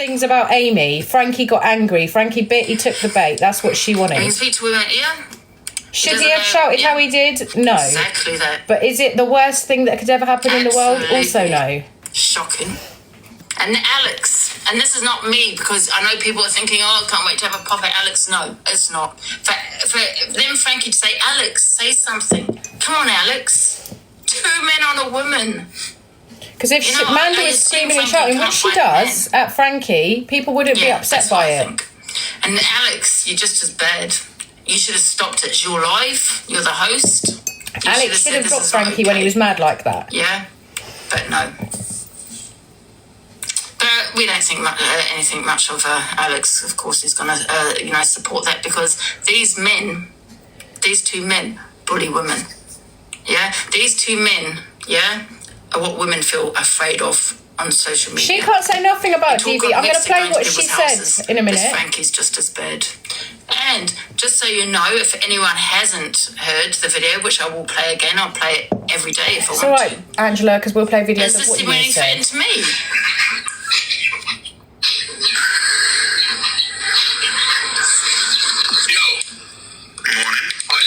things about Amy. Frankie got angry. Frankie he took the bait. That's what she wanted. Can you speak to women? Yeah. Should he have shouted how he did? No. Exactly that. But is it the worst thing that could ever happen in the world? Also no. Shocking. And Alex, and this is not me, because I know people are thinking, oh, I can't wait to have a pop at Alex. No, it's not. For them, Frankie, to say, Alex, say something. Come on, Alex. 2 men on a woman. Because if Mandy is screaming and shouting, which she does at Frankie, people wouldn't be upset by it. And Alex, you're just as bad. You should have stopped it. It's your life. You're the host. Alex should have got Frankie when he was mad like that. Yeah, but no. But we don't think anything much of Alex. Of course, he's going to, support that, because these 2 men, bully women. Yeah, these 2 men, yeah, are what women feel afraid of on social media. She can't say nothing about DV. I'm going to play what she said in a minute. Frankie's just as bad. And just so you know, if anyone hasn't heard the video, which I will play again, I'll play it every day if I want to. It's all right, Angela, because we'll play videos of what you said. It's to me.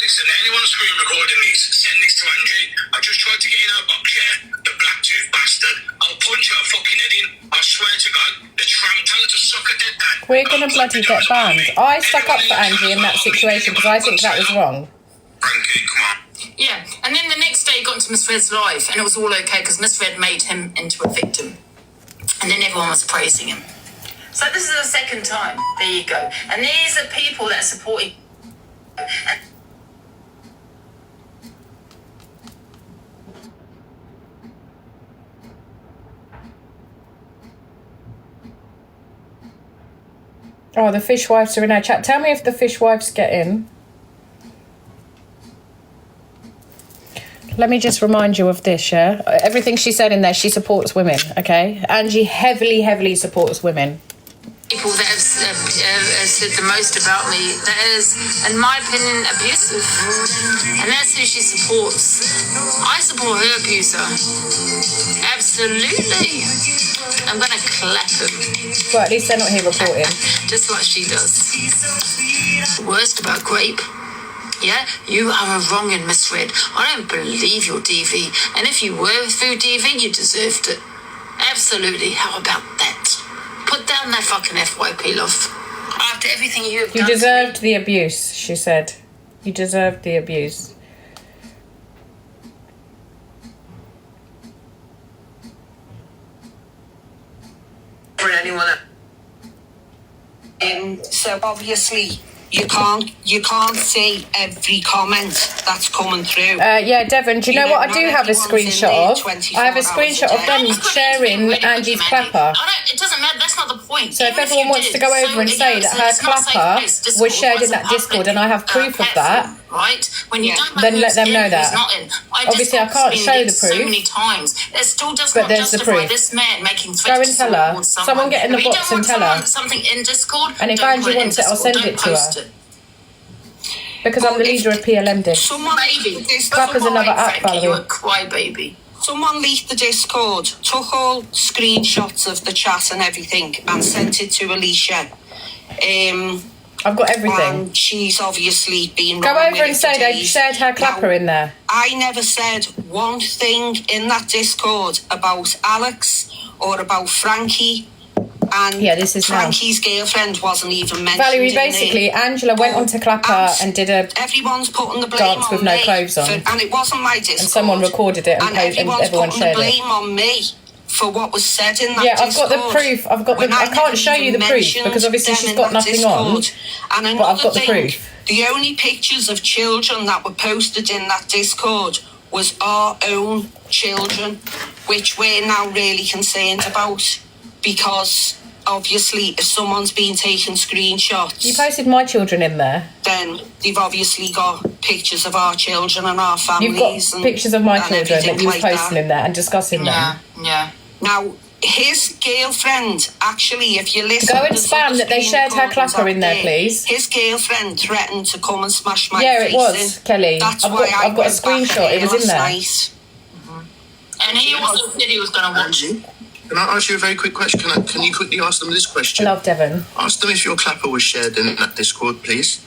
Listen, anyone screen recording these, send this to Andrew. I just tried to get in her box, yeah? The black tooth bastard. I'll punch her fucking head in. I swear to God, the tramp, tell her to suck a dead man. We're going to bloody get banned. I stuck up for Angie in that situation because I think that was wrong. Frankie, come on. Yeah, and then the next day he got into Miss Red's live, and it was all okay because Miss Red made him into a victim. And then everyone was praising him. So this is the second time. There you go. And these are people that are supporting. Oh, the fishwives are in our chat. Tell me if the fishwives get in. Let me just remind you of this, yeah? Everything she said in there, she supports women, okay? Angie heavily supports women. People that have said the most about me, that is, in my opinion, abusive. And that's who she supports. I support her abuser. Absolutely. I'm going to clap him. Well, at least they're not here reporting. Just like she does. The worst about Grape. Yeah, you are a wrong'un, Miss Red. I don't believe your DV. And if you were through DV, you deserved it. Absolutely. How about that? Put down that fucking FYP, love. After everything you have done. You deserved the abuse, she said. You deserved the abuse. For anyone else. So obviously you can't see every comment that's coming through. Yeah, Devon, do you know what I do have a screenshot of? I have a screenshot of them sharing Angie's clapper. It doesn't matter, that's not the point. So if everyone wants to go over and say that her clapper was shared in that Discord and I have proof of that, right? When you don't then let them know that. Obviously, I can't show the proof. So many times, it still does but not there's justify the proof. this man making Go and tell her. Someone get in the box and tell her. Something in Discord. And if Angie wants it, I'll send it to her. Because I'm the leader of PLMD. Clapper's another app, Valerie. You're a crybaby. Someone leaked the Discord, took all screenshots of the chat and everything, and sent it to Alicia. I've got everything. And she's obviously been Go over and say they shared her clapper in there. I never said one thing in that Discord about Alex or about Frankie. And yeah, this is Frankie's girlfriend wasn't even mentioned. Valerie, basically, Angela went onto Clapper and did a everyone's putting the blame dance with no clothes on. And it wasn't my Discord. And someone recorded it and everyone shared it. The blame on me for what was said in that Discord. Discord. I've got the proof. I can't show you the proof because obviously she's got nothing on. And but I've got the proof. The only pictures of children that were posted in that Discord was our own children, which we're now really concerned about because obviously if someone's been taking screenshots, you posted my children in there, then they've obviously got pictures of our children and our families. You've got pictures of my children that you were posting in there and discussing them. Yeah. Now his girlfriend, actually, if you listen, go and spam that they shared her clapper in there, please. His girlfriend threatened to come and smash my face. Yeah, it was Kelly. That's I've why got a screenshot. It was in there. And he also said he was going to watch it. Can I ask you a very quick question? Can you quickly ask them this question? Love Devon. Ask them if your clapper was shared in that Discord, please.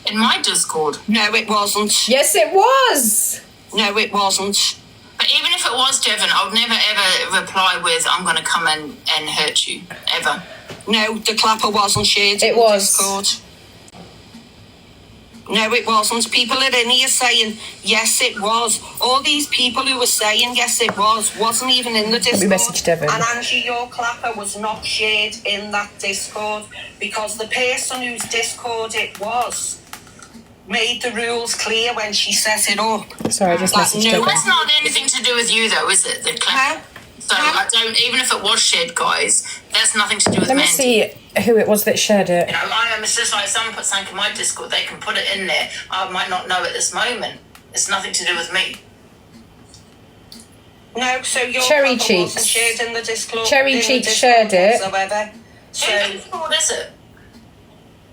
In my Discord. No, it wasn't. Yes, it was. No, it wasn't. But even if it was Devon, I would never ever reply with, I'm going to come and hurt you. Ever. No, the clapper wasn't shared in It was. Discord. No, it wasn't. People are in here saying, yes, it was. All these people who were saying, yes, it was, wasn't even in the Discord. message Devon. And Angie, your clapper was not shared in that Discord because the person whose Discord it was made the rules clear when she set it up. Sorry, I just Like, messaged no, Devon. That's not anything to do with you, though, is it? The clap. No. So I don't, even if it was shared, guys, that's nothing to do with Let me Mandy. see who it was that shared it. You know, I am. It's just like someone put something in my Discord, they can put it in there. I might not know at this moment. It's nothing to do with me. No, so your Cherry clapper Cheeks. wasn't shared in the Discord. Cherry in the Cheeks Discord shared it. whatsoever. So, What is it?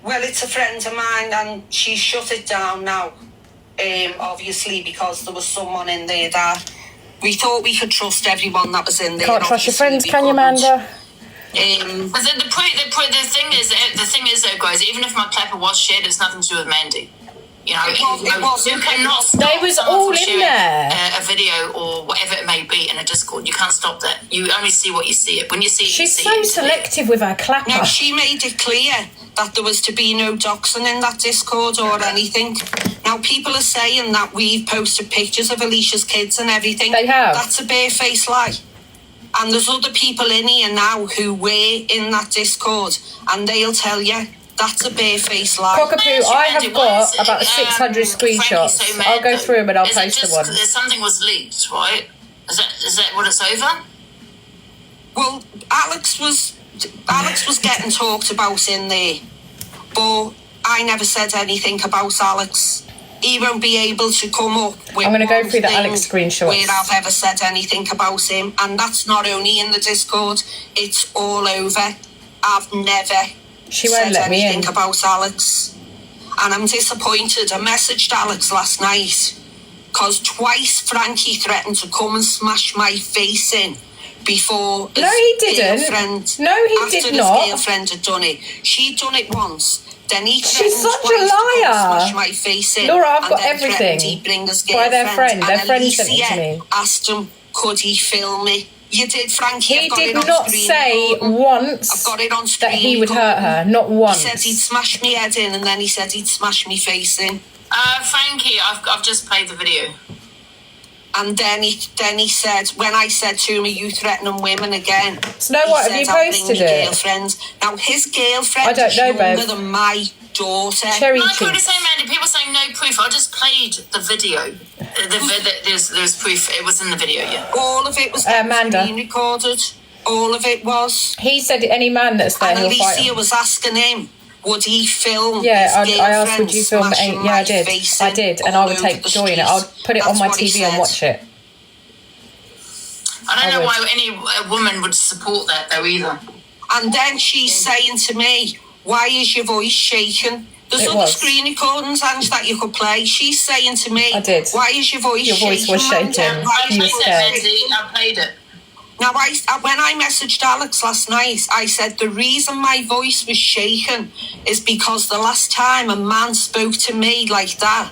well, it's a friend of mine and she shut it down now. Obviously, because there was someone in there that we thought we could trust everyone that was in there. Can't trust your Obviously, friends, we can you, couldn't. Amanda? But the thing is, though, guys, even if my clapper was shared, it's nothing to do with Mandy. You know, It was. you cannot stop They was someone all from in sharing there. a video or whatever it may be in a Discord. You can't stop that. You only see what you see. It when you see it, She's you see so it. selective with her clapper. No, she made it clear that there was to be no doxing in that Discord or anything. Now, people are saying that we've posted pictures of Alicia's kids and everything. They have. That's a barefaced lie. And there's other people in here now who were in that Discord, and they'll tell you that's a barefaced lie. Cockapoo, I have got about 600 Frankie's screenshots. so mad, I'll go though. through them and I'll Is it post the just one. something was leaked, right? Is that what it's over? Well, Alex was getting talked about in there, but I never said anything about Alex. He won't be able to come up with I'm gonna go one through the thing Alex screenshots. where I've ever said anything about him, and that's not only in the Discord, it's all over. I've never She won't said let me anything in. about Alex, and I'm disappointed. I messaged Alex last night because twice Frankie threatened to come and smash my face in before his No, he didn't. girlfriend. No, he after did his not. girlfriend had done it. She'd done it once. Then he She's threatened such a twice to come liar. smash my face in. Laura, I've and got then everything threatened he'd bring his by their friend. girlfriend. Their And friend sent it to Alicia me. asked him, could he film me? You did, Frankie. He I've got did it on not screen say recording. once I've got it on screen that he would hurt recording. her. Not once. He said he'd smash me head in, and then he said he'd smash me face in. Frankie, I've just played the video. And then he said, when I said to him, are you threatening women again? Snow He White, have said, you "I'll posted bring me it?" girlfriend." Now, his girlfriend I don't is know, younger babe. than my daughter. Cherry Like I was cheeks. saying, Mandy, people saying no proof. I just played the video. There's proof. It was in the video, yeah. All of it was Amanda. being recorded. All of it was. He said any man that's there, And he'll fight Alicia him. was asking him, would he film Yeah, his I asked, would you film it? smashing Yeah, I my did. face I in did, and all I would over take the joy in it. street? I'll put it on That's my what he TV and said. watch it. I don't I know would. why any woman would support that, though, either. And then she's saying to me, why is your voice shaking? There's It other was. screen recordings, Ange, that you could play. She's saying to me, I did. why is your voice Your shaking? voice was Amanda? shaking. Why I is You played your were that, voice scared. Mandy. shaking?" I played it. Now, when I messaged Alex last night, I said the reason my voice was shaking is because the last time a man spoke to me like that,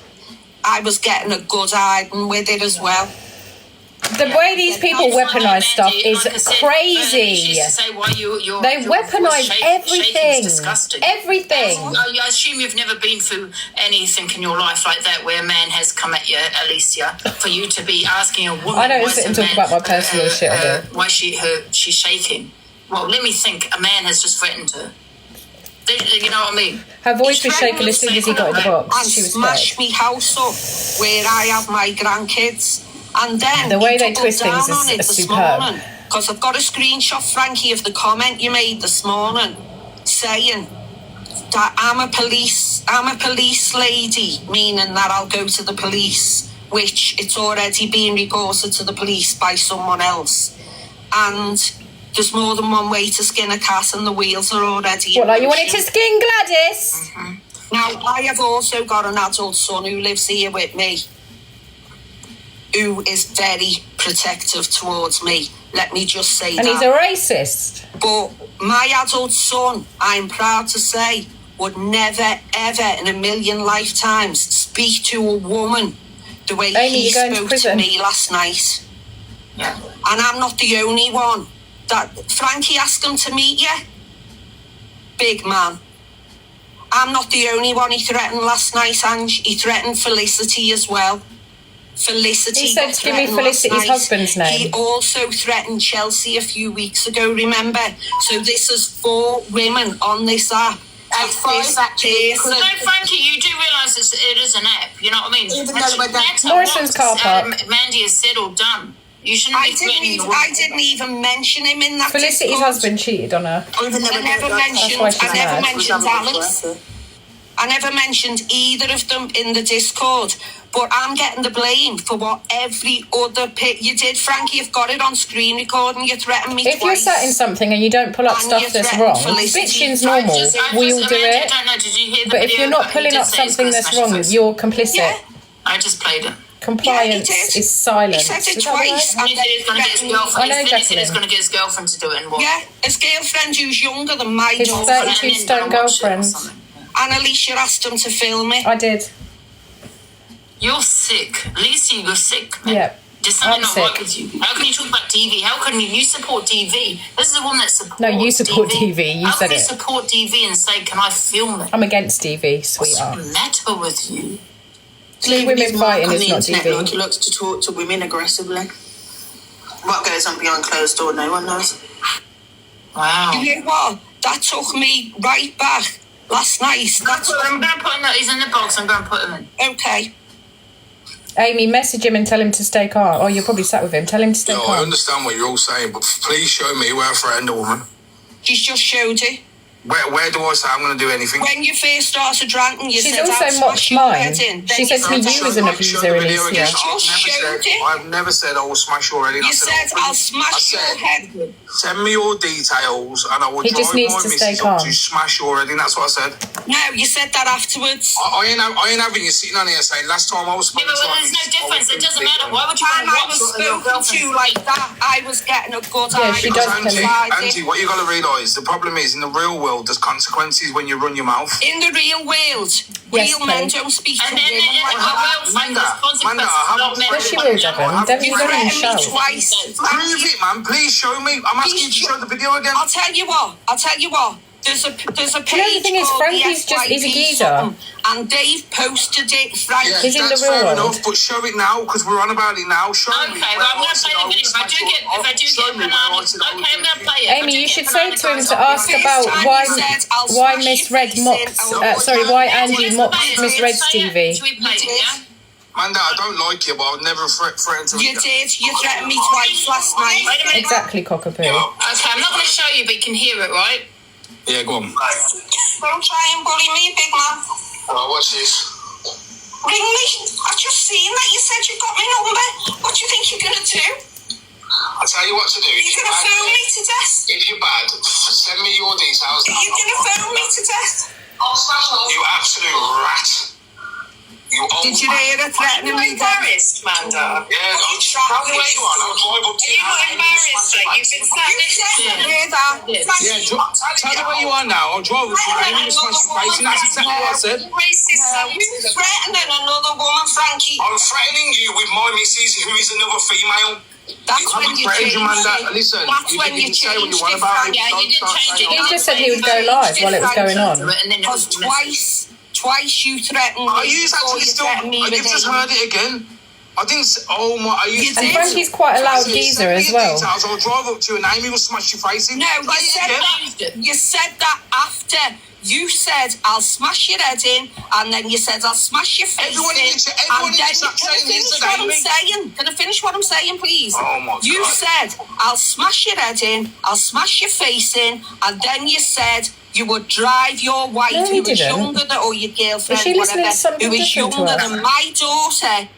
I was getting a good hiding with it as well. The way these people weaponise stuff is She used crazy. to say why your They your voice weaponise shaking everything. is disgusting. Everything. I assume you've never been through anything in your life like that where a man has come at you, Alicia, for you to be asking a woman. I don't why sit and is a talk man, about my personal shit, I do. Why she's shaking? Well, let me think. A man has just threatened her. You know what I mean? Her voice was He's shaking as soon as he got in the box. And She was smash scared. me house up where I have my grandkids. And then The way he they doubled twist things down on is it this superb. morning. Because I've got a screenshot, Frankie, of the comment you made this morning saying that I'm a police lady, meaning that I'll go to the police, which it's already been reported to the police by someone else. And there's more than one way to skin a cat, and the wheels are already in What, like you wanted motion. to skin Gladys? Now, I have also got an adult son who lives here with me, who is very protective towards me. Let me just say that. And he's a racist. But my adult son, I'm proud to say, would never, ever in a million lifetimes speak to a woman the way Amy, he you're going to spoke to prison. me last night. Yeah. And I'm not the only one. That Frankie asked him to meet you. Big man. I'm not the only one he threatened last night, Ange. He threatened Felicity as well. Felicity. He said, give me Felicity's husband's name. He also threatened Chelsea a few weeks ago, remember? So this is 4 women on this app. No, Frankie, you do realise it is an app, you know what I mean? Morrison's car park. Mandy has said or done. You shouldn't be threatening the woman. I didn't even mention him in that Felicity's Discord. husband cheated on her. I never mentioned Alex. I never mentioned either of them in the Discord. But I'm getting the blame for what every other you did, Frankie. You've got it on screen recording. You threatened me If twice. you're sat in something and you don't pull up And stuff you that's threatened wrong, Felicity. bitching's normal. We all do Amanda, it. I don't know, did you hear the But if video? you're not He pulling did up say he's something gonna that's smash your wrong, face. you're complicit. Yeah. I just played it. Compliance Yeah, he did. is silence. He said it Is that right? twice. He said he's going to get his girlfriend. I know, He said he's Jacqueline. going to get his girlfriend to do it and what? Yeah, his girlfriend who's younger than my His daughter. 32-stone girlfriend. And Alicia asked him to film it. I did. You're sick. Alicia, you're sick, man. Yeah. There's something I'm not sick. right with you. How can you talk about TV? How can you support TV? This is the one that supports No, you support TV. You How said can you it. support TV and say, can I film it? I'm against TV, What's sweetheart. the matter with you? Two women fighting is not Like TV. he likes to talk to women aggressively. What goes on behind closed door, no one knows. Wow. You know what? That took me right back last night. I'm going to put him, he's in the box, I'm going to put him in. Okay. Amy, message him and tell him to stay calm. Oh, you're probably sat with him. Tell him to stay No, I calm. understand what you're all saying, but please show me where I threatened a woman. She's just showed it. Where do I say I'm going to do anything? When you first started ranting, you She's said, also I'll mocked smash your mine. head in. Then She said to me, said, you was an abuser, Alicia. I've never said I will smash your head in. You said, I'll smash your head in. Send me your details and I will He drive just needs my to stay missus up calm. to smash your head in. That's what I said. No, you said that afterwards. I ain't having you sitting on here saying last time I was Yeah, but there's no difference. It doesn't matter. Why would you Time want I to was watch your spoken to girlfriend? like that, I was getting a good Yeah, she does Angie, what you got to realise, the problem is in the real world, there's consequences when you run your mouth. In the real world, real men don't speak to And then women like that. Manda, Yes, she will, Devon. Devon, you don't even show. Twice. Prove it, man. Please show me. I'm asking you to show the video again. I'll tell you what. There's a page You know, the thing is, called Frankie's the just- he's a FYP geezer. something, and they've posted it. Frankie. Yeah, He's in the that's real fair world. enough, but show it now because we're on about it now. Show me. Okay, well, I'm going to play the video. If I do get bananas, okay, I'm going to play it. Amy, you should say to him to ask about why misread mocks. Why Angie mocks misread TV. Should we play it, yeah? Manda, I don't like you, but I would never threaten to. You did. You threatened me twice last night. Wait a minute. Exactly, cockapoo. Yeah, Okay, I'm not going to show you, but you can hear it, right? yeah, go on. Don't try and bully me, big man. Alright, watch this. Ring me. I've just seen that you said you got my number. What do you think you're going to do? I'll tell you what to do. You're going to phone me to death. If you're bad, send me your details. You're going to phone me to death. You absolute rat. You old Did you hear her threatening me? embarrassed, Manda? Yeah, how the way you are, I'll drive up to you. embarrassed that you've been sat next to You hear that? Yeah, tell me where you are now. I'll drive up to you. I'm going to smash your face. And that's exactly what I said. You threatening another woman, Frankie. I'm threatening you with my missus, who is another female. That's when you changed it. Listen, That's you when you didn't say what you changed want it, about it. Frankie. Yeah, you did change it. He just said he would go live while it was going on. Because twice you threatened me. Are you actually still? threatened me You've with just it. heard it again. I didn't say, oh my, are you? You And did. Frankie's quite a loud geezer as well. I'll drive up to you and Amy will smash your face in. No, Play it again. you said that after. You said, I'll smash your head in, and then you said, I'll smash your face Everyone in. in the- everyone And in then the chat can I saying finish this what today, I'm mate. saying? Can I finish what I'm saying, please? Oh my You God. said, I'll smash your head in, I'll smash your face in, and then you said you would drive your wife, No, he who was didn't. younger than, or your girlfriend, Was she listening whatever, to something who was different to younger us? than my daughter,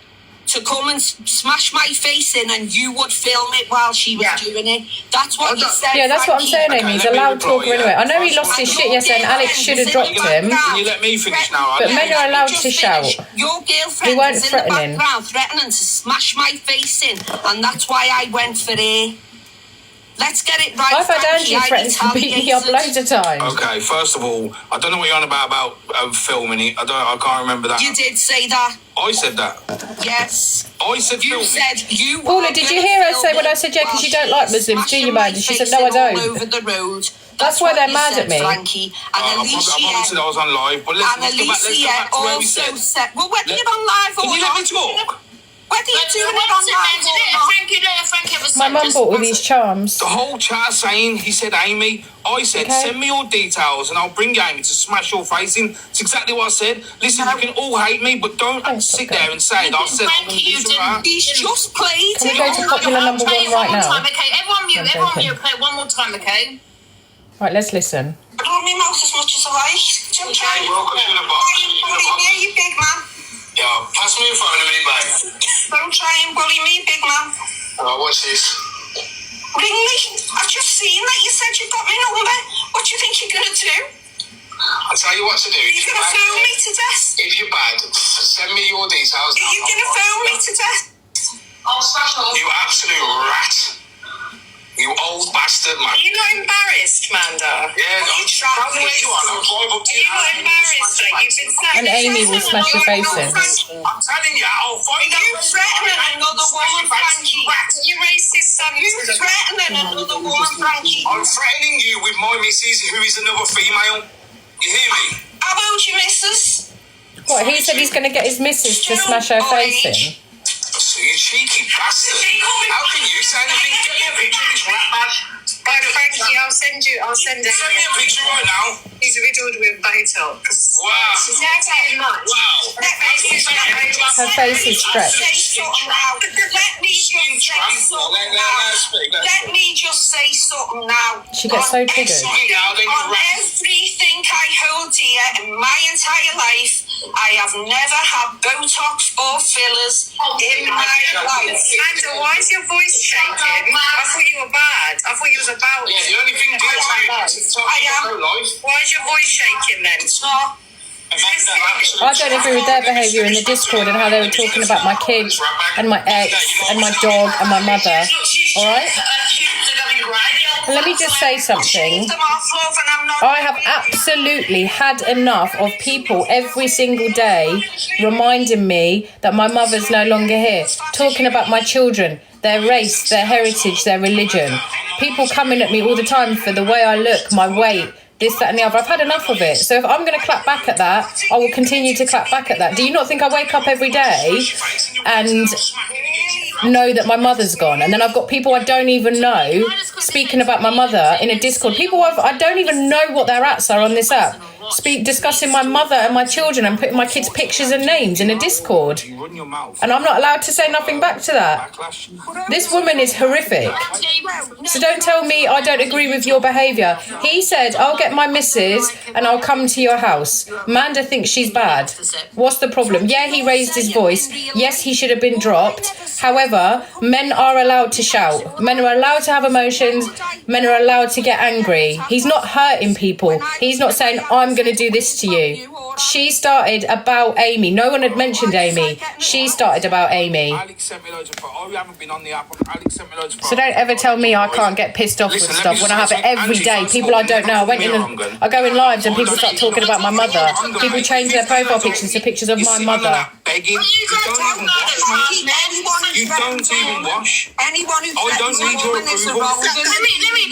to come and smash my face in, and you would film it while she was doing it. That's what you said. Yeah, that's what I'm saying, Amy. He's a loud talker anyway. I know he lost his shit yesterday, and Alex should have dropped him. Can you let me finish now? But men are allowed to shout. Your girlfriend was in the background threatening to smash my face in, and that's why I went for her. Let's get it right. I've had Andrew threaten to beat me up loads of times. Okay, first of all, I don't know what you're on about filming it. I can't remember that. You did say that. I said that. Yes. I said you filming. said you. Paula, did you hear her say when I said yeah, because you don't like Muslims, do you, man? She said no, I don't. Over the road. That's why they're mad at me. Frankie. And Alicia. I probably said I was on live, but let's go back to where we said. Well, whether you're on live or not. Can you let me talk? Whether you're doing it on live or not. My mum bought all these charms. The whole chat saying, he said, Amy, I said, send me your details and I'll bring Amy to smash your face in. It's exactly what I said. Listen, you can all hate me, but don't sit there and say that I said I'm going to do something. He's just played it. Can we go to popular number one right now? Okay, everyone mute, play it one more time, okay? Right, let's listen. I love my mouth as much as I like. Welcome to the box. You big man. Yeah, pass me your phone a minute, babe. Don't try and bully me, big man. Alright, what's this? Ring me. I've just seen that you said you got my number. What do you think you're going to do? I'll tell you what to do. You're going to phone me to death. If you're bad, send me your details. You're going to phone me to death. I'll smash off. You absolute rat. You old bastard, man. Are you not embarrassed, Manda? Yeah, I'll where you are. I'll drive up to you. Are you not embarrassed that you've been And Amy will smash your face in. I'm telling you, I'll find out. You threatening another woman, Frankie. You racist son. You threatening another woman, Frankie. I'm threatening you with my missus, who is another female. You hear me? How old's your missus? What, he said he's going to get his missus to smash her face in? So you cheeky bastard. How can you say anything? Get me a picture of this rat badge. Right, Frankie, I'll send it. Send me a picture right now. He's riddled with vital. Wow. She's not getting much. Wow. Her face is stretched. Let me just say something now. Let me just say something now. She gets so triggered. On everything I hold dear in my entire life, I have never had Botox or fillers in my life. Amanda, why is your voice shaking? I thought you were bad. I thought you was about. Yeah, the only thing dear to you is to talk about life. Why is your voice shaking then? It's not. I don't agree with their behaviour in the Discord and how they were talking about my kids and my ex and my dog and my mother. Alright? And let me just say something. I have absolutely had enough of people every single day reminding me that my mother's no longer here, talking about my children, their race, their heritage, their religion. People coming at me all the time for the way I look, my weight, this, that and the other. I've had enough of it. So if I'm going to clap back at that, I will continue to clap back at that. Do you not think I wake up every day and know that my mother's gone? And then I've got people I don't even know speaking about my mother in a Discord. People I don't even know what their ats are on this app. Discussing my mother and my children and putting my kids' pictures and names in a Discord. And I'm not allowed to say nothing back to that. This woman is horrific. So don't tell me I don't agree with your behaviour. He said, I'll get my missus and I'll come to your house. Manda thinks she's bad. What's the problem? Yeah, he raised his voice. Yes, he should have been dropped. However, men are allowed to shout. Men are allowed to have emotions. Men are allowed to get angry. He's not hurting people. He's not saying, I'm going to do this to you. She started about Amy. No one had mentioned Amy. She started about Amy. So don't ever tell me I can't get pissed off with stuff when I have it every day. People I don't know. I go in lives and people start talking about my mother. People change their profile pictures to pictures of my mother. You don't even wash. Anyone who I don't need your approval.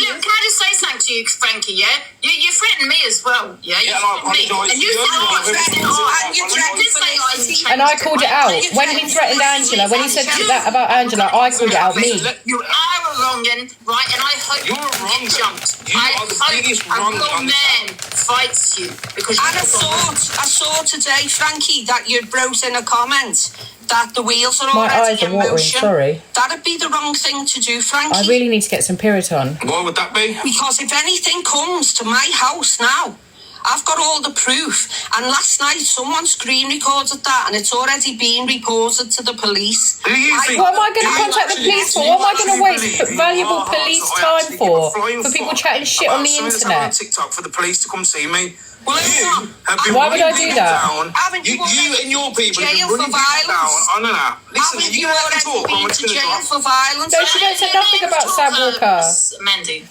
Can I just say something to you, Frankie, yeah? You threatened me as well, yeah? Yeah, and I apologise. And you said, and I called it out. When he threatened Angela, when he said that about Angela, I called it out, me. You are a wrong'un, right? And I hope You're a wrong'un. jumped. You are the biggest wrong'un a on the man fights you. Because And I saw today, Frankie, that you wrote in a comment that the wheels are My already eyes are in watering, motion. sorry. That'd be the wrong thing to do, Frankie. I really need to get some Piriton. What would that be? Because if anything comes to my house now, I've got all the proof. And last night, someone screen recorded that, and it's already been reported to the police. Do you think? What am I going to contact the police for? What am I going to waste valuable police time for? For people chatting shit on the internet? On TikTok for the police to come see me. Well, You have been Why would I running do people that? down. Haven't You and your people have jail been running for people down violence? on and out. Listen, Haven't you let them talk. I'm been just to going to jail talk. for violence? No, she don't say nothing about Sam Walker. Mandy.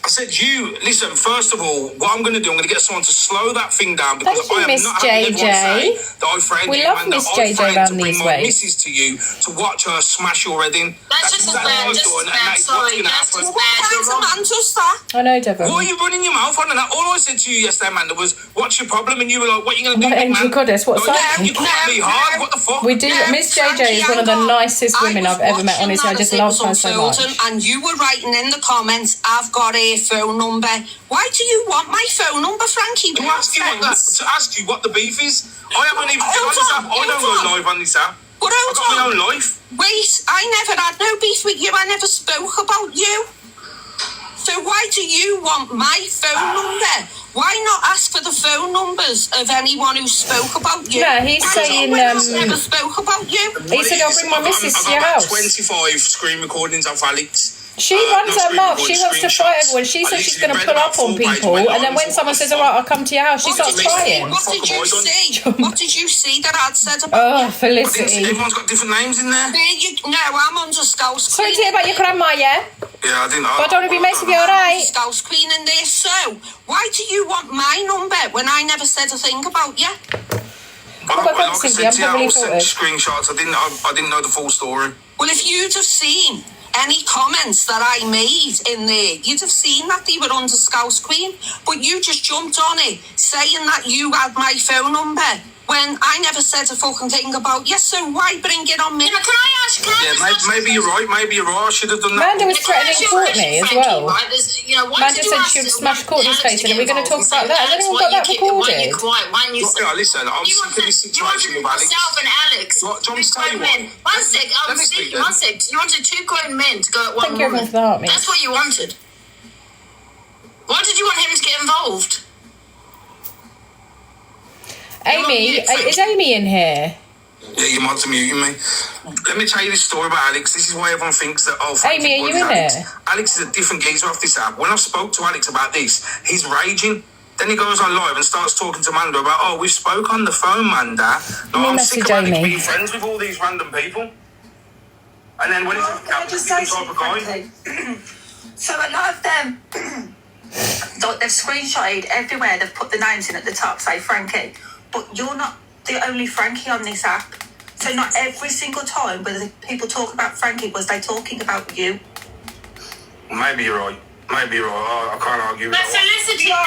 I said, listen, first of all, what I'm going to do, I'm going to get someone to slow that thing down because Thank you, I am Miss not having JJ. everyone say that I threatened We you love and Miss that I JJ threatened round to bring these my ways. missus to you to watch her smash your head in. That's just as exactly bad, what I've just done, as and bad, that is sorry, what's going to just happen. as What bad, kind you're of wrong. man does that? I know, Devon. What are you running your mouth on and that? All I said to you yesterday, Amanda, was, what's your problem? And you were like, what are you going to do, My big angel man? goddess, what's Like, that? You caught me hard, what the fuck? We do. Miss JJ is one of the nicest women I've ever met. Honestly, I just love her so much. And you were writing in the comments, I've got a phone number. Why do you want my phone number, Frankie? To ask you what the beef is. I haven't even been on this app. I don't go live on this app. But I've got my hold own on. life. Wait, I never had no beef with you. I never spoke about you. So why do you want my phone number? Why not ask for the phone numbers of anyone who spoke about you? Yeah, he's saying, never spoke about you. He said, I'll bring my missus to your house. I've got 25 screen recordings of Alex. She runs her mouth. She wants to fight everyone. She says she's going to pull up on people, and then when someone says, all right, I'll come to your house, she starts crying. What did you see? What did you see that I'd said about Oh, Felicity. Everyone's got different names in there. No, I'm under Scouse Sorry Queen. to hear about your grandma, yeah? Yeah, I didn't know. But I don't want to be messy with you, alright? Scouse Queen in there. So, why do you want my number when I never said a thing about you? But thanks, Cynthia, I'm probably I sent sorted. screenshots. I didn't know the full story. Well, if you'd have seen any comments that I made in there, you'd have seen that they were under Scouse Queen. But you just jumped on it, saying that you had my phone number when I never said a fucking thing about you. So why bring it on me? Can I ask? Maybe you're right. Maybe you're right. I should have done that. Amanda was threatening Courtney as well. Amanda said she would smash Courtney's face in. Are we going to talk about that? Has anyone got that recorded? Yeah, listen, I'm sick of this situation with Alex. Yourself and Alex. What, do you want me to tell you what? One sec, I'm Let me speak speaking. then. One sec. You wanted two grown men to go at one Thank you everyone woman. for the heart, mate. That's what you wanted. Why did you want him to get involved? Amy, is Amy in here? Yeah, you're meant to mute me. Let me tell you this story about Alex. This is why everyone thinks that, oh, Frankie Amy, are you bullies in Alex. there? Alex is a different geezer off this app. When I spoke to Alex about this, he's raging. Then he goes on live and starts talking to Manda about, oh, we spoke on the phone, Manda. No, I'm sick of Alex being friends with all these random people. And then when he's a different type of guy. So a lot of them, they've screenshotted everywhere. They've put the names in at the top, say Frankie. But you're not the only Frankie on this app. So not every single time whether people talk about Frankie was they talking about you. Maybe you're right. Maybe you're right. I can't argue with But that one. Felicity, guys,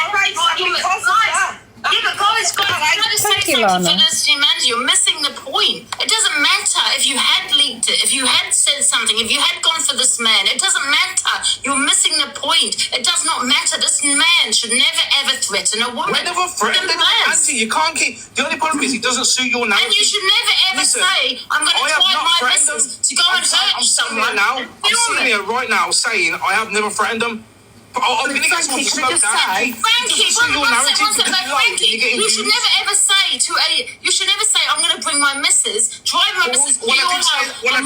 I gotta say Thank you, something, Lana. Felicity, man, you're missing the point. It doesn't matter if you had leaked it, if you had said something, if you had gone for this man. It doesn't matter. You're missing the point. It does not matter. This man should never ever threaten a woman. I never threatened him. Auntie, you can't keep... The only problem is it doesn't suit your narrative. And you should never ever Listen, say, I'm going to I have try not my threatened best to go and hurt someone. I'm sitting here right now saying I have never threatened them. But I'm going to get someone to slow down. Frankie, you should never ever say you should never say, I'm going to bring my missus, drive my missus to your house. I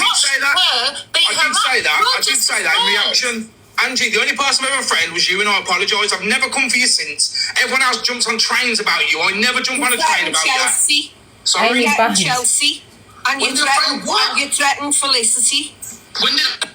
did say that in reaction. Angie, the only person I've ever threatened was you, and I apologise. I've never come for you since. Everyone else jumps on trains about you. I never jump on a train about Chelsea. that. Sorry? Chelsea. And you threatened Felicity. When did...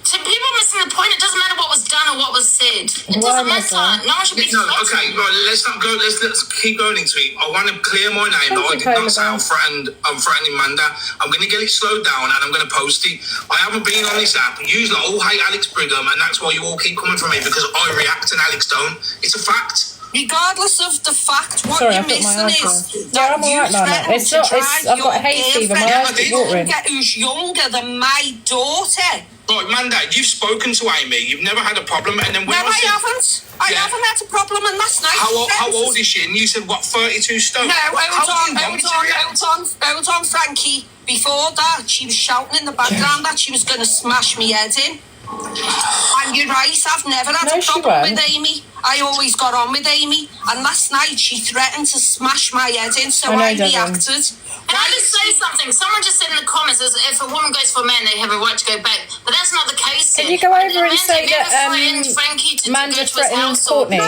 So people are missing the point. It doesn't matter what was done or what was said. It doesn't matter. No one should be No, okay, right, let's not go. Let's keep going into it. I want to clear my name. I did not say I'm threatening Manda. I'm going to get it slowed down and I'm going to post it. I haven't been on this app. You all hate Alex Brigham, and that's why you all keep coming for me because I react and Alex don't. It's a fact. Regardless of the fact, what you're missing is yeah, I'm alright, Lana. It's not. I've got hay fever. My eyes are watering. Who's younger than my daughter? Right, Manda, you've spoken to Amy. You've never had a problem, and then when I haven't. I haven't had a problem, and last night. How old is she? And you said what? 32 stone. No, hold on, Frankie. Before that, she was shouting in the background that she was going to smash me head in. And you're right, I've never had a problem with Amy. I always got on with Amy, and last night she threatened to smash my head in, so I reacted. Can I just say something? Someone just said in the comments, if a woman goes for a man, they have a right to go back. But that's not the case. Can you go over and say that Amanda threatened Courtney?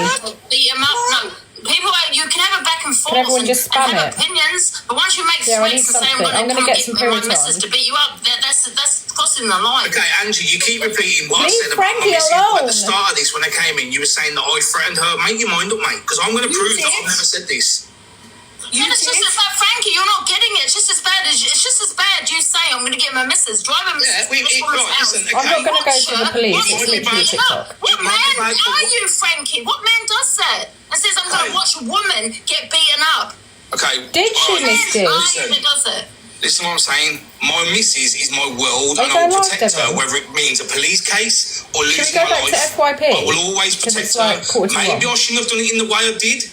Beat him up? No. People, you can have a back and forth. Can everyone just spam and have it? opinions, but once you make Yeah, I need threats and say something. I'm going to get some my periods missus on. to beat you up, that's crossing the line. Okay, Angie, you keep repeating what I Leave said about my Frankie missus. alone. At the start of this, when I came in, you were saying that I threatened her. Make your mind up, mate, because I'm going to prove that I've never said this. Yeah, it's just about Frankie. You're not getting it. It's just as bad as you say. I'm going to get my missus. Drive him. Yeah, listen, okay. I'm not going to go to the police. It's literally TikTok. What man are you, Frankie? What man does that? And says I'm going to watch a woman get beaten up. Okay. Did she miss What man are this? you that does it? Listen to what I'm saying. My missus is my world, and Okay, I will protect Devon. her, whether it means a police case or Should losing we go my back life. to FYP? I will always 'Cause protect it's like her. 41. Maybe I shouldn't have done it in the way I did,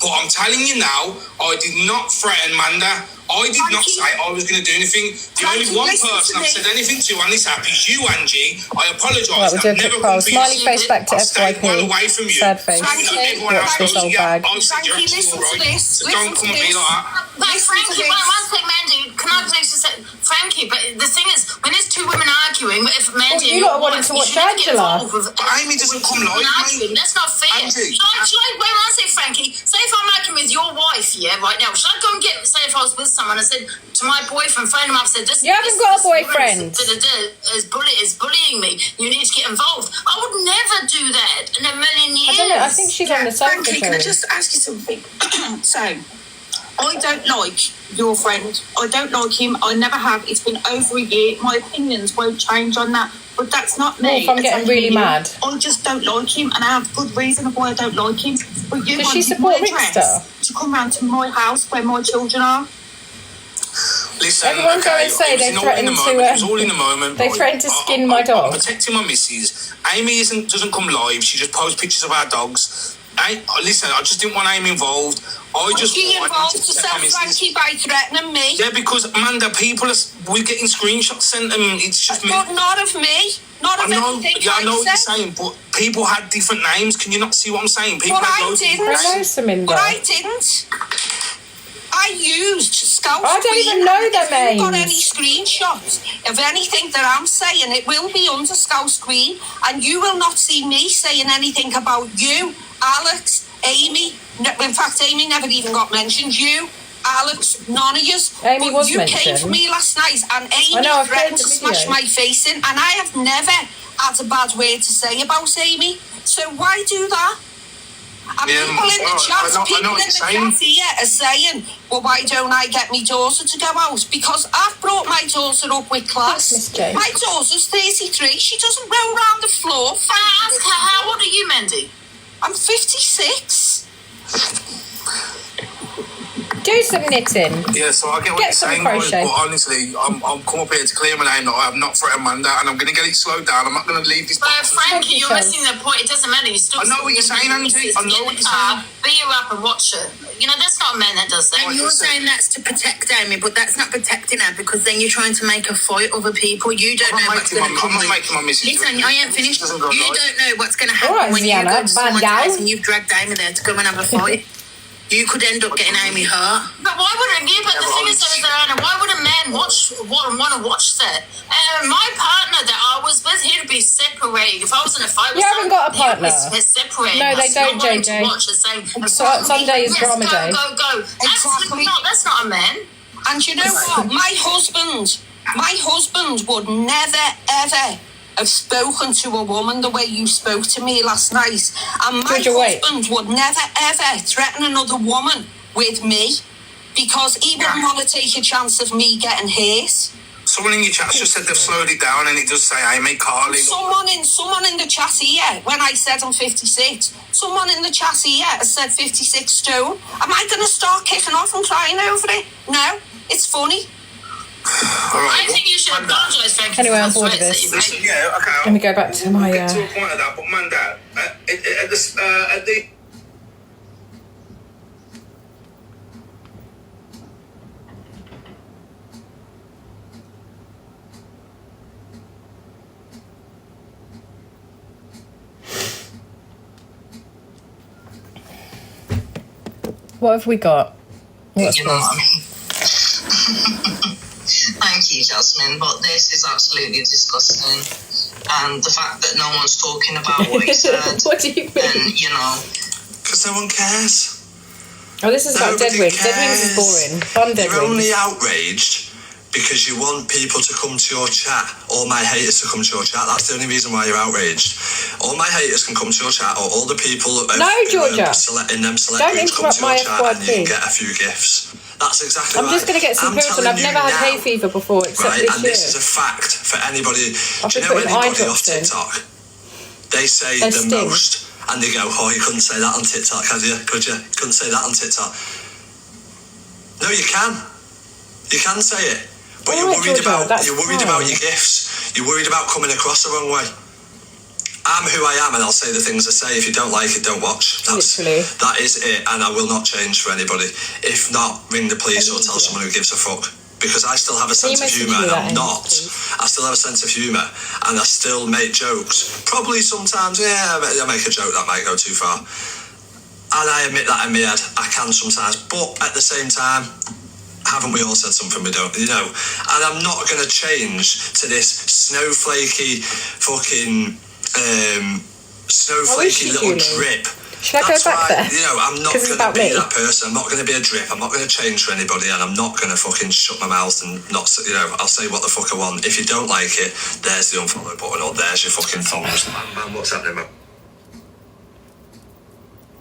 but I'm telling you now, I did not threaten Manda. I did not say I was going to do anything. The only one person I've said anything to on this app is you, Angie. I apologise. Right, we'll do a quick poll. Smiley face back to I'll stay well FYP. away from you. Sad face. Watch this old bag. Frankie, listen to this. So don't come at me like that. But Frankie, one thing, Mandy, can I please just say, Frankie, but the thing is, when there's two women arguing, if Mandy you lot wanted to watch Angela. But Amy doesn't come live, mate. That's not fair. Angie. Should I, wait, I say, Frankie, say if I'm arguing with your wife, yeah, right now, should I go and say if I was with someone and said to my boyfriend, phone him up, said, You haven't got a boyfriend. Is bullying me. You need to get involved. I would never do that in a million years. I don't know. I think she's on the sofa. Frankie, can I just ask you something? So, I don't like your friend. I don't like him. I never have. It's been over a year. My opinions won't change on that. But that's not me. If I'm getting really mad. I just don't like him, and I have good reason of why I don't like him. But you Does she wanted support my address Rickster? to come round to my house where my children are. Listen, Everyone go and say they threatened it was all in the moment. They threatened to skin my dog. I'm protecting my missus. Amy doesn't come live. She just posts pictures of our dogs. Listen, I just didn't want Amy involved. I just She wanted involved to protect herself, my missus. Frankie, by threatening me. Yeah, because Amanda, we're getting screenshots sent them. It's just me. But not of me. Not of anything I know what you're said. saying, but people had different names. Can you not see what I'm saying? People But had I loads of didn't. different I know names. some in But there. I didn't. I used Scout I don't even know their If you've got names. any screenshots of anything that I'm saying, it will be under Scout screen, and you will not see me saying anything about you, Alex, Amy. No, in fact, Amy never even got mentioned. You, Alex, none of yous. Amy But was you came mentioned. for me last night, and Amy I know, I've threatened heard to the smash video. my face in, and I have never had a bad word to say about Amy. So why do that? And Yeah, people in the chat, I know people what in the you're chat here are saying, well, why don't I get my daughter to go out? Because I've brought my daughter up with class. Miss J. My daughter's 33. She doesn't roll around the floor. Can I ask her, how old are you, Mandy? I'm 56. Do some knitting. Yeah, so I get what Get you're some saying, guys, crochet. but honestly, I'm come up here to clear my name that I have not threatened Amanda, and I'm going to get it slowed down. I'm not going to leave this. But box. Frankie, you're Michelle. missing the point. It doesn't matter. You still. I know what you're saying, Auntie. I know what you're saying. Beat her up and watch her. You know, that's not a man that does that. And you're saying that's to protect Amy, but that's not protecting her, because then you're trying to make her fight other people. You don't know what's going to come. I'm not making my missus. Listen, I ain't finished. Doesn't You go don't live. know what's going to happen Alright, when you Ziana, go to someone's bad house gal. and you've dragged Amy there to go and have a fight. You could end up getting Amy hurt. But why would yeah, but the thing is, Anna, why would a man want to watch that? My partner that I was with, he'd be separated. If I was in a fight with You haven't got a partner. he'd separated. No, they us, don't, not wanting JJ. to watch us saying, Sunday is drama go, day. Go. Absolutely not. That's not a man. And you know what? My husband would never, ever have spoken to a woman the way you spoke to me last night. And my husband would never, ever threaten another woman with me, because he wouldn't want to take a chance of me getting hurt. Someone in your chat just said they've slowed it down, and it does say Amy Carly. Someone in the chat here, when I said I'm 56, someone in the chat here has said 56 stone. Am I going to start kicking off and crying over it? No, it's funny. Right, I think you should apologise, Frankie. Anyway, I'm bored of this. Listen, yeah, okay. Let me go back to my. Get to a point of that, but man, Dad, at the What have we got? What's You know this? what I mean? Thank you, Jasmine, but this is absolutely disgusting. And the fact that no one's talking about what he said. What do you mean? And, you know. Because no one cares. Oh, this is about Nobody Dead Wings. Dead Wings cares. is boring. Fun Dead You're Wings. only outraged because you want people to come to your chat, all my haters to come to your chat. That's the only reason why you're outraged. All my haters can come to your chat, or all the people Georgia. in them select Don't groups come interrupt to your my chat, and you FYP. can get a few gifts. That's exactly I'm right. just going to get some pills, and I've telling never you had hay now, fever before, except right? this And year. this is a fact for anybody. I've Do you been know putting eye anybody off drops in. TikTok? They say They the sting. most, and they go, "Oh, you couldn't say that on TikTok, could you? Could you? Couldn't say that on TikTok." No, you can. You can say it, but All right, Georgia, that's you're worried fine. about your gifts. You're worried about coming across the wrong way. I'm who I am, and I'll say the things I say. If you don't like it, don't watch. Literally. That is it, and I will not change for anybody. If not, ring the police or tell someone who gives a fuck. Because I still have a Can you sense of message humour, me and that, I'm not. please? I still have a sense of humour, and I still make jokes. Probably sometimes, I make a joke that might go too far. And I admit that in my head, I can sometimes. But at the same time, haven't we all said something we don't, you know? And I'm not going to change to this snowflakey fucking, snowflakey little drip. Should I go back there? You know, I'm not 'Cause it's going to about be me. that person. I'm not going to be a drip. I'm not going to change for anybody, and I'm not going to fucking shut my mouth and not, you know, I'll say what the fuck I want. If you don't like it, there's the unfollow button, or there's your fucking thumbs. Man, what's happening, man?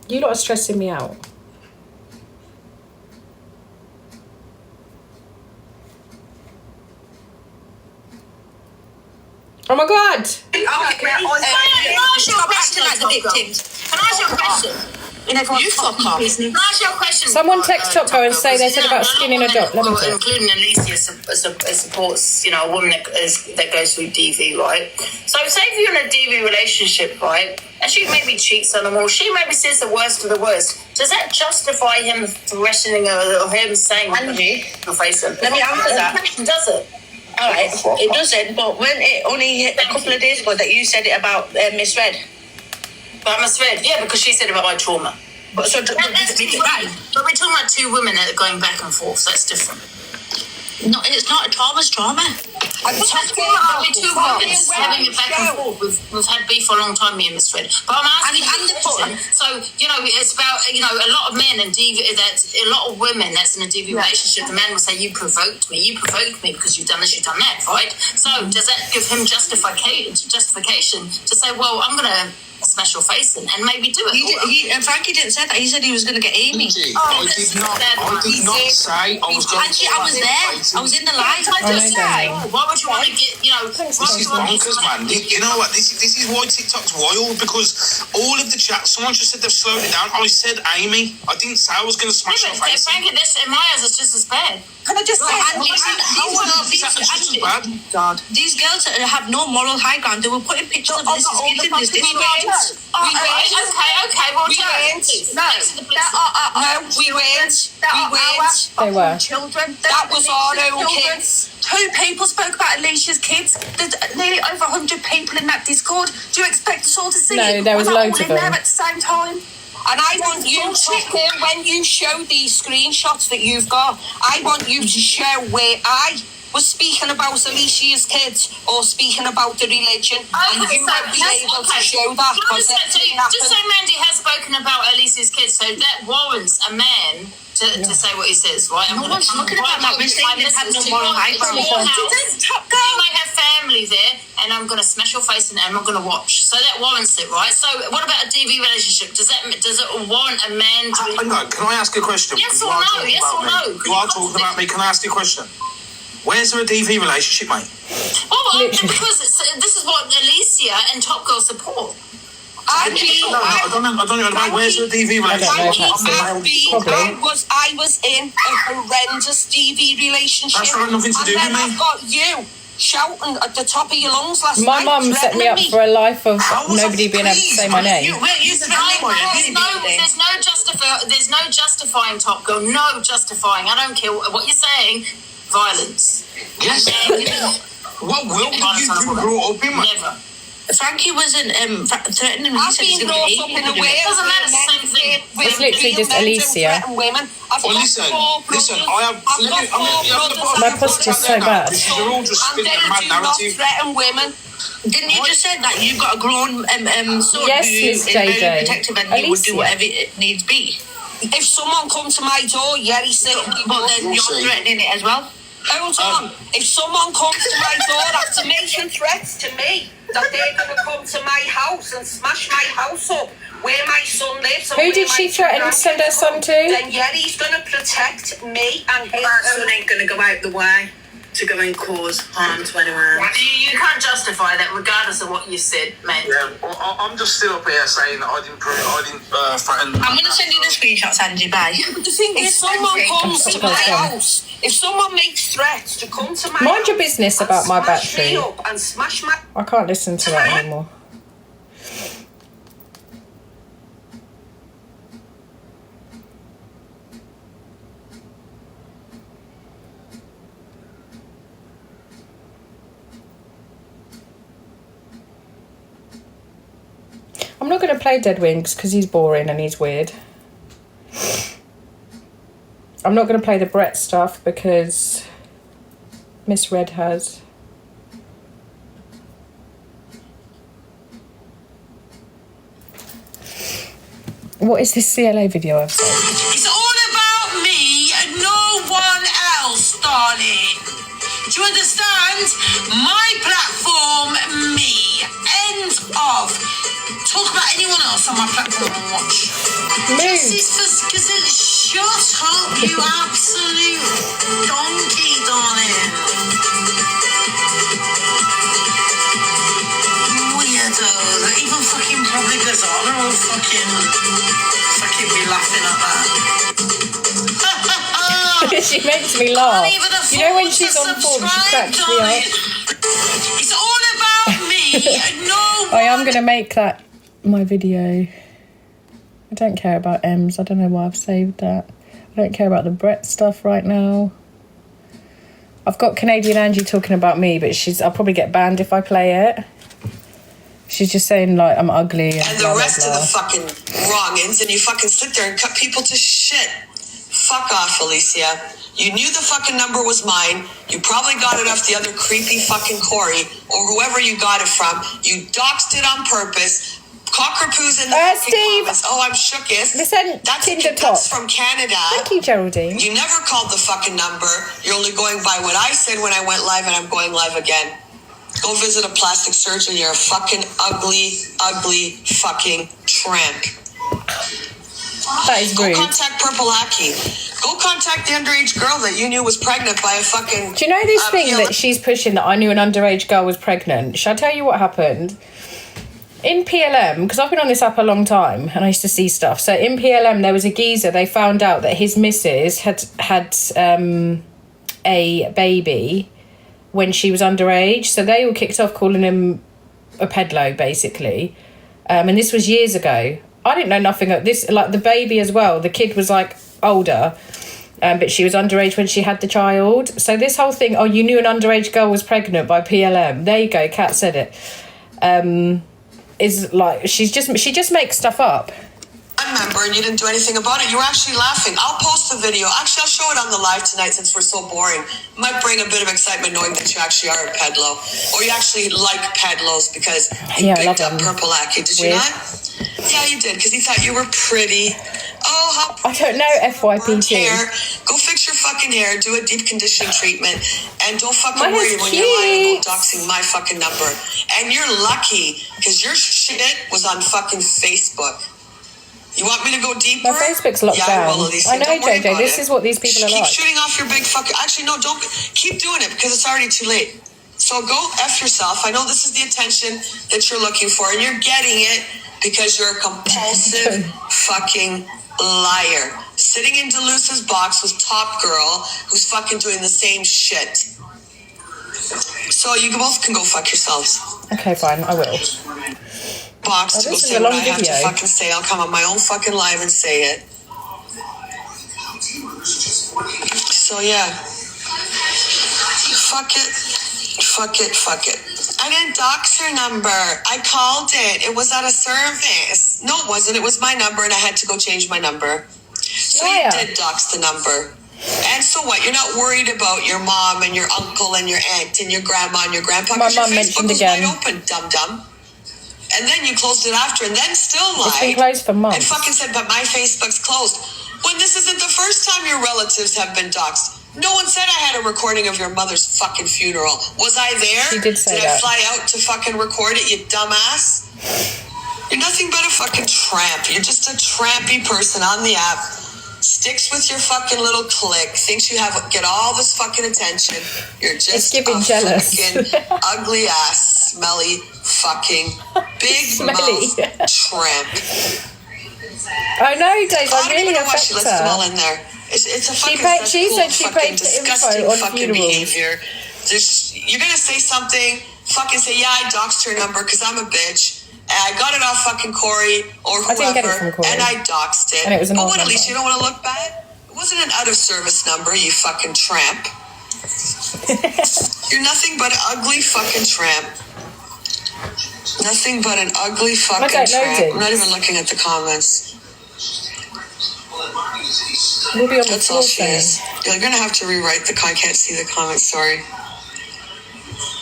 You lot are stressing me out. Oh my god! Stop acting like the victims. Can I ask you a question? You fuck off. Can I ask you a question? Someone text Top Girl and say they said about skinning a dog. Let me talk. Including Alicia supports, you know, a woman that goes through DV, right? So say if you're in a DV relationship, right, and she maybe cheats on him, or she maybe says the worst of the worst, does that justify him threatening her, or him saying, Angie, your face? let me answer that. Does it? All right, it doesn't, but when it only hit a couple of days ago that you said it about misread. But I misread, yeah, because she said about my trauma. But so But we're talking about two women that are going back and forth, so that's different. No, it's not a trauma's trauma. I'm talking about two women having it back and forth. We've had beef for a long time, me and Miss Fred. But I'm asking you a question. So, you know, it's about, you know, a lot of men and DV, that's a lot of women that's in a DV relationship. The man will say, you provoked me because you've done this, you've done that, right? So does that give him justification to say, well, I'm going to smash your face in and maybe do it? Frankie didn't say that. He said he was going to get Amy. I did not say I was going Actually, I was there. I was in the live. Why would you want to get, you know, This is bonkers, man. You know what? This is why TikTok's wild, because all of the chat, someone just said they've slowed it down. I said Amy. I didn't say I was going to smash her face. Frankie, this in my eyes, it's just as bad. Can I just say, God. these girls have no moral high ground. They were putting pictures of this in this discourse. Okay, well, We weren't. They were. Children. That was our own kids. 2 people spoke about Alicia's kids. There's nearly over 100 people in that Discord. Do you expect us all to see No, it? there was We're not loads all of in them. there at the same time. And I want you to, when you show these screenshots that you've got, I want you to show where I was speaking about Alicia's kids or speaking about the religion, and you won't be able to show that. Just say Mandy has spoken about Alicia's kids, so that warrants a man to say what he says, right? No one's looking at that. We're saying they have no moral high ground. You might have family there, and I'm going to smash your face in it, and I'm going to watch. So that warrants it, right? So what about a DV relationship? Does it warrant a man to... Can I ask a question? Yes or no? Yes or no? You are talking about me. Can I ask you a question? Where's there a DV relationship, mate? Oh, because this is what Alicia and Top Girl support. I don't know about where's the DV relationship. I was in a horrendous DV relationship. That's got nothing to do with me. And then I've got you shouting at the top of your lungs last My night. mum set me up for a life of How was nobody that being able to say my name. There's no justifying Top Girl. No justifying. I don't care what you're saying. Violence. Yes. What world did you grow up in, man? Never. Frankie wasn't threatening me. I've been brought up in a way. Doesn't matter, same thing. It's literally just Alicia. Women. Well, listen, I have. My posture's so bad. You're all just spinning a mad narrative. Threaten women. Didn't you just say that you've got a grown son Yes, who Miss is very JJ. protective and he would do whatever it needs be? If someone comes to my door, yeah, he's saying, But then you're threatening it as well. hold on. If someone comes to my door after making threats to me that they're going to come to my house and smash my house up where my son lives. Who did she threaten to send her son to? Then yeah, he's going to protect me and his Son ain't going to go out the way to go and cause harm to anyone. You can't justify that regardless of what you said, man. Yeah, well, I'm just still up here saying that I didn't threaten. I'm going to send you the screenshots, Angie. Bye. If someone comes to my house, if someone makes threats to come to my Mind house, your business about my smash battery. me up and smash my I can't listen to that anymore. I'm not going to play Dead Wings because he's boring and he's weird. I'm not going to play the Brett stuff because Miss Red has. What is this CLA video I've seen? It's all about me and no one else, darling. Do you understand? My platform, me. End of. Talk about anyone else on my platform and watch. Because shut up, you absolute donkey, darling. Weirdo. Even fucking public Gazala will fucking be laughing at that. She makes me laugh. You know when she's on form, she cracks me up. It's all about me. No I am going to make that my video. I don't care about M's. I don't know why I've saved that. I don't care about the Brett stuff right now. I've got Canadian Angie talking about me, but I'll probably get banned if I play it. She's just saying, like, I'm ugly and the blah, blah, rest blah. of the fucking wrongins, and you fucking sit there and cut people to shit. Fuck off, Alicia. You knew the fucking number was mine. You probably got it off the other creepy fucking Corey or whoever you got it from. You doxed it on purpose. Cockapoo's in the fucking Steve. comments. Oh, I'm shookest. Listen, Tinder Top. That's from Canada. Thank you, Geraldine. You never called the fucking number. You're only going by what I said when I went live, and I'm going live again. Go visit a plastic surgeon. You're a fucking ugly, ugly fucking tramp. That is rude. Go contact Purple Aki. Go contact the underage girl that you knew was pregnant by a fucking... Do you know this thing that she's pushing that I knew an underage girl was pregnant? Shall I tell you what happened? In PLM, because I've been on this app a long time and I used to see stuff. So in PLM, there was a geezer. They found out that his missus had a baby when she was underage. So they all kicked off calling him a pedlo, basically. And this was years ago. I didn't know nothing of this. Like the baby as well. The kid was like older, but she was underage when she had the child. So this whole thing, oh, you knew an underage girl was pregnant by PLM. There you go. Kat said it. Is like she just makes stuff up. Member, and you didn't do anything about it. You were actually laughing. I'll post the video. Actually, I'll show it on the live tonight since we're so boring. Might bring a bit of excitement knowing that you actually are a pedlo, or you actually like pedlos because you picked up Purple Aki. Did you not? Yeah, you did because he thought you were pretty. Oh, how I don't know FYP hair. Go fix your fucking hair. Do a deep conditioning treatment, and don't fucking Mine worry is when you're lying cute. about doxing my fucking number. And you're lucky because your shit was on fucking Facebook. You want me to go deeper? My Facebook's locked down. I will, Alicia. I know, Don't worry JJ. about This it. is what these people are Keep like. shooting off your big fucking... Actually, no, don't. Keep doing it because it's already too late. So go F yourself. I know this is the attention that you're looking for, and you're getting it because you're a compulsive fucking liar. Sitting in Deluce's box with Top Girl, who's fucking doing the same shit. So you both can go fuck yourselves. Okay, fine. I will. Box to go this is say a what long I have to video. fucking say. I'll come on my own fucking live and say it. So yeah. Fuck it. Fuck it. Fuck it. I I didn't dox her number. I called it. It was out of service. No, it wasn't. It was my number, and I had to go change my number. So you did dox the number. And so what? You're not worried about your mom and your uncle and your aunt and your grandma and your grandpa. My your mum Facebook mentioned was again. wide open, dum-dum. And then you closed it after, and then still lied. It's been closed for months. And fucking said, but my Facebook's closed. When this isn't the first time your relatives have been doxxed. No one said I had a recording of your mother's fucking funeral. Was I there? She did say Did I that. fly out to fucking record it, you dumbass? You're nothing but a fucking tramp. You're just a trampy person on the app. Sticks with your fucking little clique. Thinks you get all this fucking attention. You're just giving jealous. fucking ugly ass, smelly, fucking big mouth tramp. I know, Dave. I really don't know why affect she lets them all her. in there. It's a fucking She said she fucking paid the disgusting info on fucking funerals. behavior. You're gonna say something, fucking say, yeah, I doxed her number because I'm a bitch. And I got it off fucking Corey or whoever, I didn't get it from Corey. and I doxed it. And it was an but old what, number. Alicia, you don't want to look bad? It wasn't an out of service number, you fucking tramp. You're nothing but an ugly fucking tramp. Nothing but an ugly fucking don't know, tramp. Dave. I'm not even looking at the comments. We'll be on the That's all floor she soon. is. You're gonna have to rewrite the. I can't see the comments. Sorry.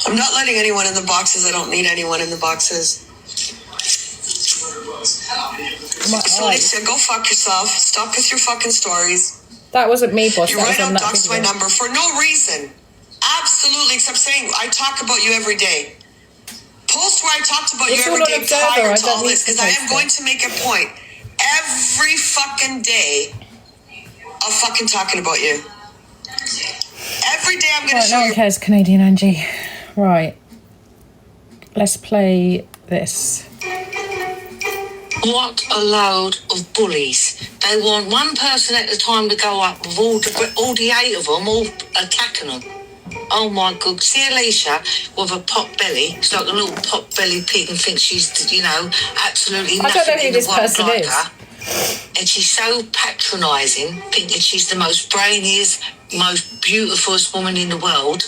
I'm not letting anyone in the boxes. I don't need anyone in the boxes. So Alicia, go fuck yourself. Stop with your fucking stories. That wasn't me, boss. You That write was on out that dox my video. number for no reason. Absolutely, except saying I talk about you every day. Post where I talked about It's you all every on day Observer. prior I to don't all need this, to because I post am it. going to make a point every fucking day of fucking talking about you. Every day I'm going to Right, show no you. one cares, Canadian Angie. Right. Let's play this. What a load of bullies. They want one person at a time to go up with all the 8 of them all attacking them. Oh my God. See Alicia with a pot belly. She's like a little pot belly pig and thinks she's, absolutely I nothing don't know who in the this world person like is. her. And she's so patronising, thinking she's the most brainiest, most beautifulest woman in the world.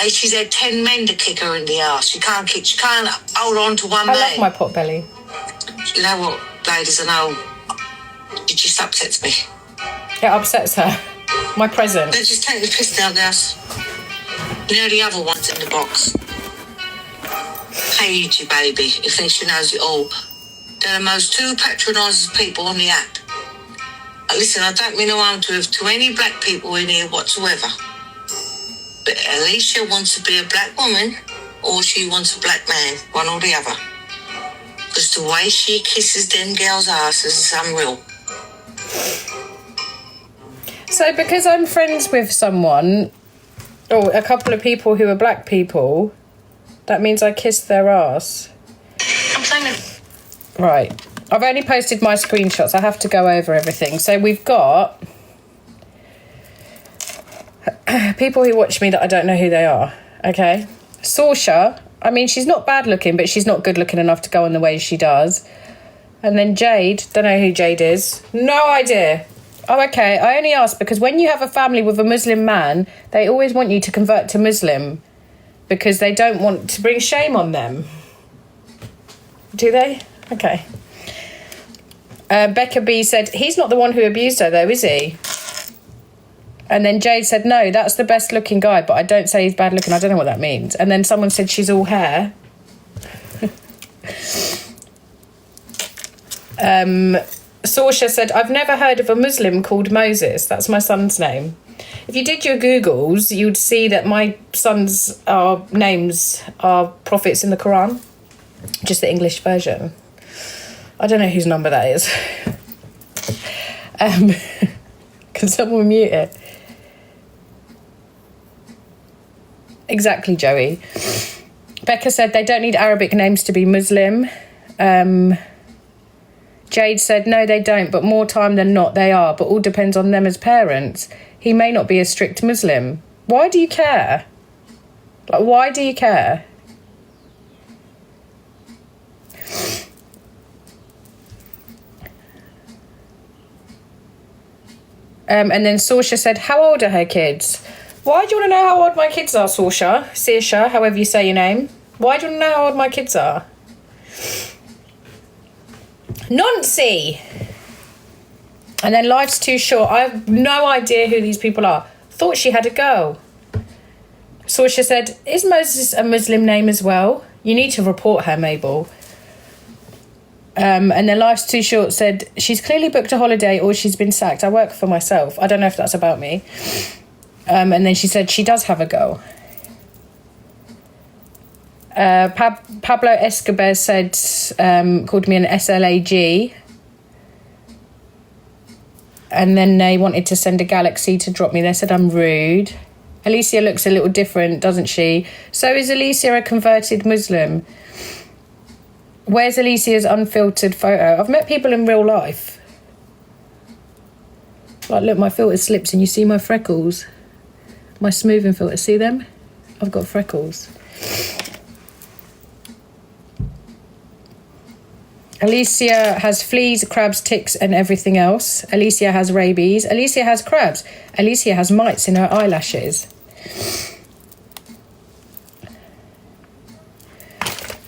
She's had 10 men to kick her in the ass. She can't hold on to one I man. love my pot belly. You know what, ladies, I know it just upsets me. It upsets her. My present. Let's just take the piss now, guys. You know the other ones in the box. Paige, baby, who thinks she knows it all. They're the most two patronising people on the app. Listen, I don't mean no harm to any black people in here whatsoever. But Alicia wants to be a black woman or she wants a black man, one or the other. Because the way she kisses them girls' asses is unreal. So because I'm friends with someone, or a couple of people who are black people, that means I kissed their ass. I'm saying Right. I've only posted my screenshots. I have to go over everything. So we've got people who watch me that I don't know who they are. Okay. Saoirse. I mean, she's not bad looking, but she's not good looking enough to go on the way she does. And then Jade. Don't know who Jade is. No idea. Oh, okay. I only asked because when you have a family with a Muslim man, they always want you to convert to Muslim because they don't want to bring shame on them. Do they? Okay. Becca B said, he's not the one who abused her though, is he? And then Jade said, no, that's the best looking guy, but I don't say he's bad looking. I don't know what that means. And then someone said she's all hair. Saoirse said, I've never heard of a Muslim called Moses. That's my son's name. If you did your Googles, you'd see that my son's names are prophets in the Quran. Just the English version. I don't know whose number that is. Can someone mute it? Exactly, Joey. Becca said they don't need Arabic names to be Muslim. Jade said, no, they don't, but more time than not they are, but all depends on them as parents. He may not be a strict Muslim. Why do you care? Like, why do you care? And then Saoirse said, how old are her kids? Why do you want to know how old my kids are, Saoirse, however you say your name? Why do you want to know how old my kids are? Nancy! And then life's too short. I have no idea who these people are. Thought she had a girl. Saoirse said, is Moses a Muslim name as well? You need to report her, Mabel. And then life's too short said, she's clearly booked a holiday or she's been sacked. I work for myself. I don't know if that's about me. And then she said she does have a girl. Pablo Escobar said, called me an SLAG. And then they wanted to send a galaxy to drop me. They said I'm rude. Alicia looks a little different, doesn't she? So is Alicia a converted Muslim? Where's Alicia's unfiltered photo? I've met people in real life. Like, look, my filter slips and you see my freckles. My smoothing filter, see them? I've got freckles. Alicia has fleas, crabs, ticks and everything else. Alicia has rabies. Alicia has crabs. Alicia has mites in her eyelashes.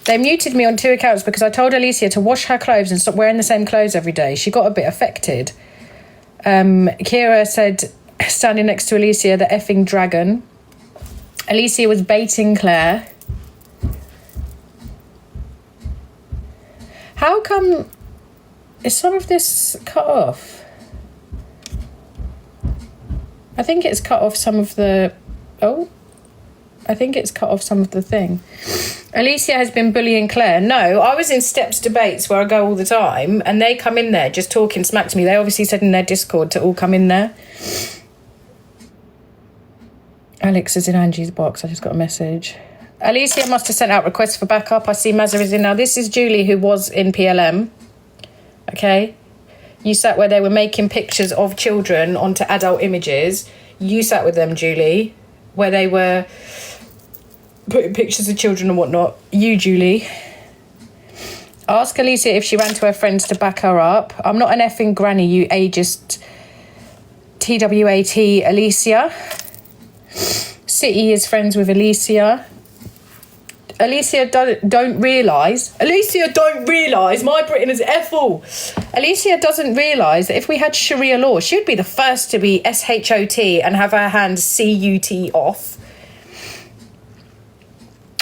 They muted me on 2 accounts because I told Alicia to wash her clothes and stop wearing the same clothes every day. She got a bit affected. Kira said, standing next to Alicia, the effing dragon. Alicia was baiting Claire. How come is some of this cut off? I think it's cut off some of the... Oh, I think it's cut off some of the thing. Alicia has been bullying Claire. No, I was in Steps debates where I go all the time and they come in there just talking smack to me. They obviously said in their Discord to all come in there. Alex is in Angie's box. I just got a message. Alicia must have sent out requests for backup. I see Mazza is in now. This is Julie, who was in PLM. Okay? You sat where they were making pictures of children onto adult images. You sat with them, Julie, where they were putting pictures of children and whatnot. You, Julie. Ask Alicia if she ran to her friends to back her up. I'm not an effing granny, you ageist TWAT Alicia. City is friends with Alicia. Alicia don't realise. Alicia don't realise my Britain is awful. Alicia doesn't realise that if we had Sharia law, she would be the first to be SHOT and have her hand CUT off.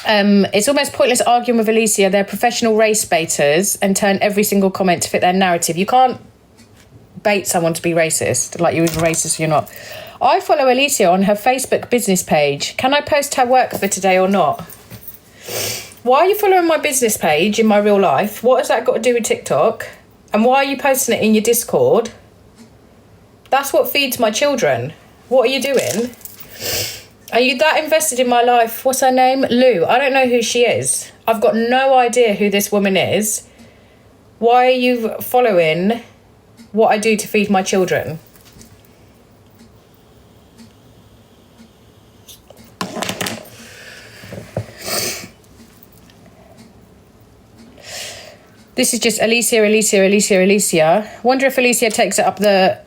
It's almost pointless arguing with Alicia. They're professional race baiters and turn every single comment to fit their narrative. You can't bait someone to be racist, like you're racist, you're not. I follow Alicia on her Facebook business page. Can I post her work for today or not? Why are you following my business page in my real life? What has that got to do with TikTok? And why are you posting it in your Discord? That's what feeds my children. What are you doing? Are you that invested in my life? What's her name? Lou. I don't know who she is. I've got no idea who this woman is. Why are you following what I do to feed my children? This is just Alicia. Wonder if Alicia takes it up the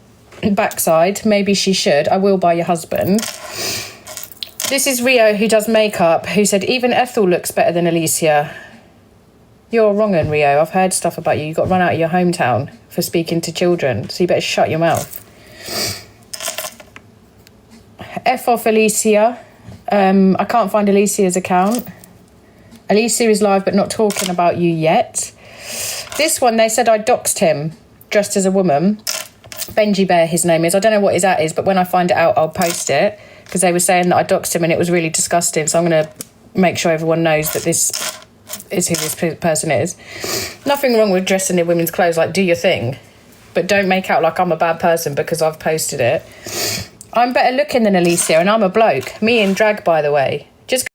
backside. Maybe she should. I will buy your husband. This is Rio, who does makeup, who said, even Ethel looks better than Alicia. You're wrong, Rio. I've heard stuff about you. You got run out of your hometown for speaking to children, so you better shut your mouth. F off Alicia. I can't find Alicia's account. Alicia is live but not talking about you yet. This one, they said I doxed him dressed as a woman. Benji Bear, his name is. I don't know what his at is, but when I find it out, I'll post it, because they were saying that I doxed him and it was really disgusting. So I'm going to make sure everyone knows that this is who this person is. Nothing wrong with dressing in women's clothes, like, do your thing. But don't make out like I'm a bad person because I've posted it. I'm better looking than Alicia and I'm a bloke. Me in drag, by the way. Just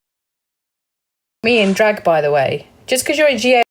because you're a GA